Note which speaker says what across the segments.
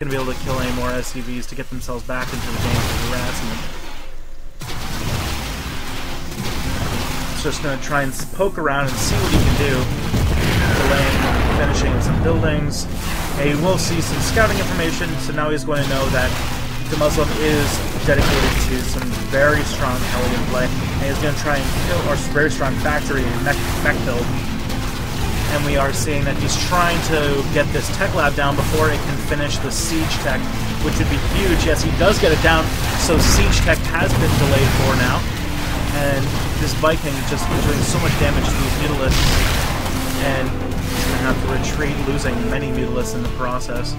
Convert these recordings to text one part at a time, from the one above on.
Speaker 1: going to be able to kill any more SCVs to get themselves back into the game for harassment. He's just going to try and poke around and see what he can do. Delaying finishing of some buildings. And he will see some scouting information, so now he's going to know that EGDeMuslim is dedicated to some very strong Hellion play, and he's going to try and kill, or very strong factory mech build. And we are seeing that he's trying to get this tech lab down before it can finish the siege tech, which would be huge. Yes, he does get it down, so siege tech has been delayed for now. And this Viking just doing so much damage to these mutalisks, and he's going to have to retreat, losing many mutalisks in the process.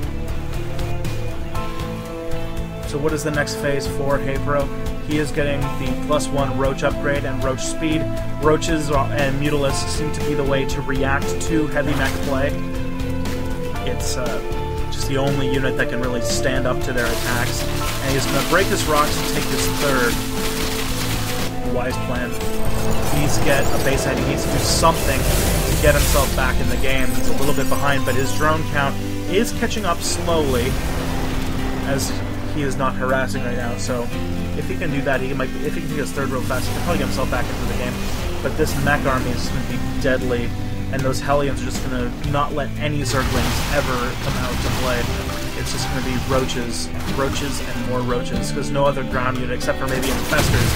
Speaker 1: So what is the next phase for haypro? He is getting the +1 roach upgrade and roach speed. Roaches and mutalisks seem to be the way to react to heavy mech play. It's just the only unit that can really stand up to their attacks. And he's going to break his rocks and take his third. Wise plan. He needs to get a base head. He needs to do something to get himself back in the game. He's a little bit behind, but his drone count is catching up slowly, as he is not harassing right now. So if he can do that, he might. If he can get his third real fast, he can probably get himself back into the game. But this mech army is going to be deadly, and those Hellions are just going to not let any Zerglings ever come out to play. It's just going to be roaches, and more roaches, because no other ground unit, except for maybe Infestors,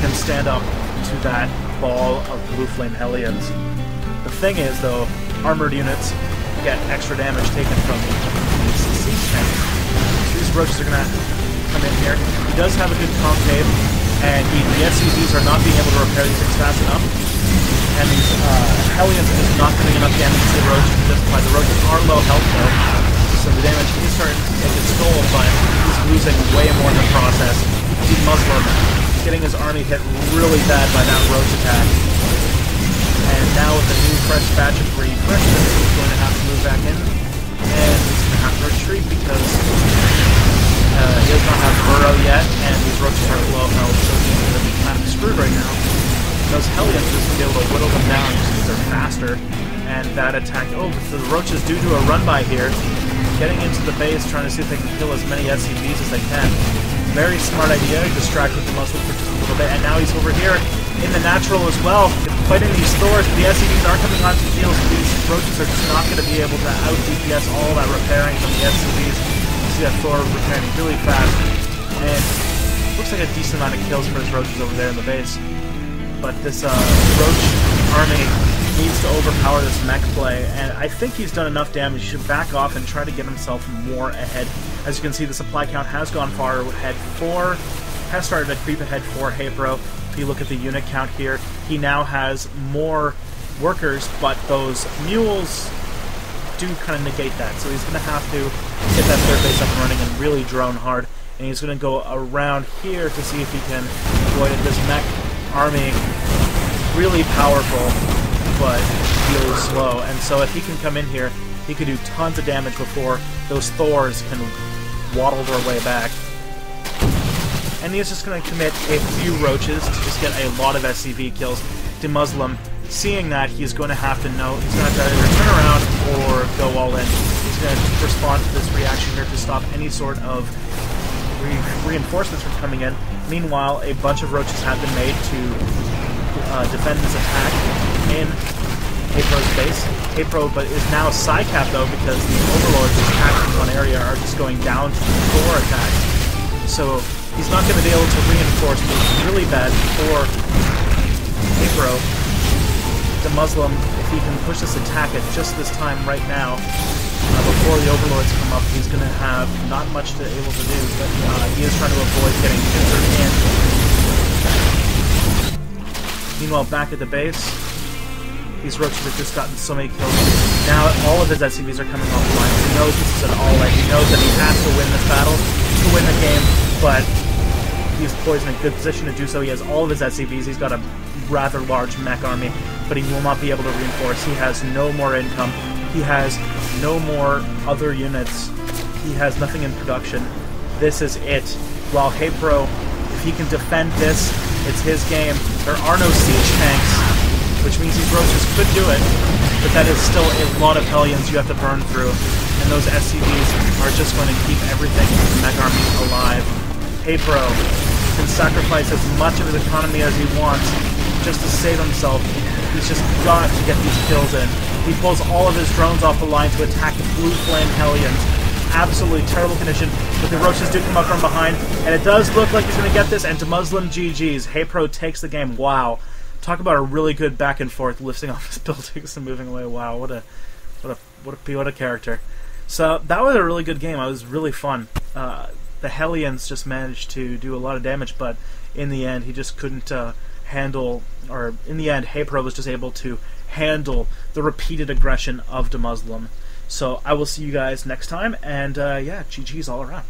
Speaker 1: can stand up to that ball of Blue Flame Hellions. The thing is, though, armored units get extra damage taken from these siege tanks. So these roaches are going to come in here. He does have a good concave, and the SCVs are not being able to repair these things fast enough. And these Hellions are just not doing enough damage to the roaches to justify. The roaches are low health, though, so the damage is starting to take its toll, but he's losing way more in the process. EGDeMuslim getting his army hit really bad by that roach attack. And now with the new fresh batch of refreshments, he's going to have to move back in, and he's going to have to retreat because he does not have Burrow yet, and these roaches are low health, so he's going to be kind of screwed right now. Those Hellions are just going to be able to whittle them down just because they're faster, and that attack, so the roaches do a run-by here, getting into the base, trying to see if they can kill as many SCVs as they can. Very smart idea, distract EGDeMuslim for just a little bit, and now he's over here in the natural as well, fighting these Thors. The SCVs are coming onto the heels, these roaches are just not going to be able to out-DPS all that repairing from the SCVs. You see that Thor repairing really fast, and looks like a decent amount of kills for his roaches over there in the base. But this roach army needs to overpower this mech play, and I think he's done enough damage. He should back off and try to get himself more ahead. As you can see, the supply count has gone far ahead has started to creep ahead for haypro. If you look at the unit count here, he now has more workers, but those mules do kind of negate that. So he's going to have to get that third base up and running and really drone hard. And he's going to go around here to see if he can avoid it. This mech army, really powerful, but really slow. And so if he can come in here, he could do tons of damage before those Thors can waddle their way back. And he's just going to commit a few roaches to just get a lot of SCV kills. EGDeMuslim, seeing that, he's going to have to know, he's going to have to either turn around or go all in. He's going to respond to this reaction here to stop any sort of reinforcements from coming in. Meanwhile, a bunch of roaches have been made to defend this attack in haypro's base. haypro but is now side-capped though, because the overlords attacking one area are just going down to the Thor attacks. So he's not going to be able to reinforce, which is really bad for haypro. EGDeMuslim, if he can push this attack at just this time right now, before the overlords come up, he's going to have not much to able to do, but he is trying to avoid getting injured in. Meanwhile, back at the base, these roaches have just gotten so many kills. Now all of his SCVs are coming offline. He knows this is an all-in. He knows that he has to win this battle to win the game, but he's poised in a good position to do so. He has all of his SCVs. He's got a rather large mech army, but he will not be able to reinforce. He has no more income. He has no more other units. He has nothing in production. This is it. While haypro, if he can defend this, it's his game. There are no siege tanks, which means these roaches could do it, but that is still a lot of Hellions you have to burn through. And those SCVs are just going to keep everything in the mech army alive. haypro can sacrifice as much of his economy as he wants just to save himself. He's just got to get these kills in. He pulls all of his drones off the line to attack the Blue Flame Hellions. Absolutely terrible condition, but the Roaches do come up from behind, and it does look like he's going to get this, and EGDeMuslim GG's. haypro takes the game. Wow. Talk about a really good back and forth, lifting off his buildings and moving away. Wow, what a character. So that was a really good game. It was really fun. The Hellions just managed to do a lot of damage, but in the end, he just couldn't handle, or in the end, haypro was just able to handle the repeated aggression of EGDeMuslim. So I will see you guys next time, and yeah, GG's all around.